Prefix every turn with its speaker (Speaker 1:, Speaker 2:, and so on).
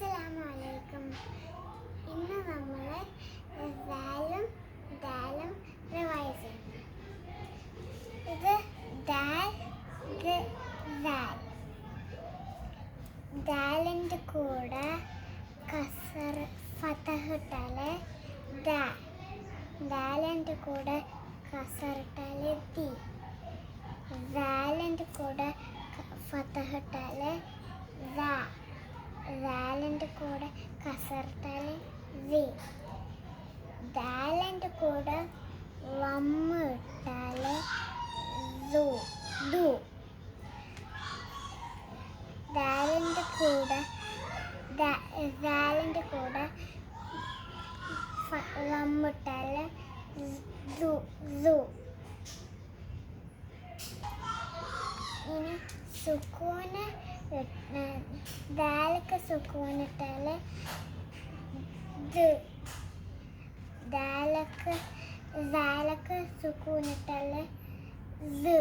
Speaker 1: അസ്സലാമലൈക്കും. ഇന്ന് നമ്മൾ ദാലും ദാലും റിവൈസ് ചെയ്യും. ഇത് ദാൽ, ഇത് ദാൽ. ദാലിൻ്റെ കൂടെ കസർ ഫതഹ് ഇട്ടാൽ ദാ. ദാലിൻ്റെ കൂടെ കസർ ഇട്ടാൽ ദി. ദാലിൻ്റെ കൂടെ ഫതഹ് ഇട്ടാൽ ദാ. ദാലിൻ്റെ കൂടെ കസർത്താൽ ദി. ദാലിൻ്റെ കൂടെ വമ്മ് ഇട്ടാൽ ദു ദു. ദാലിൻ്റെ കൂടെ വമ്മ് ഇട്ടാൽ ദു ദു. ഇനി സുക്കൂന് ദാലക്ക് സുക്കൂനിട്ടാൽ ദ്. ദാലക്ക് സുക്കൂനിട്ടാൽ ദ്.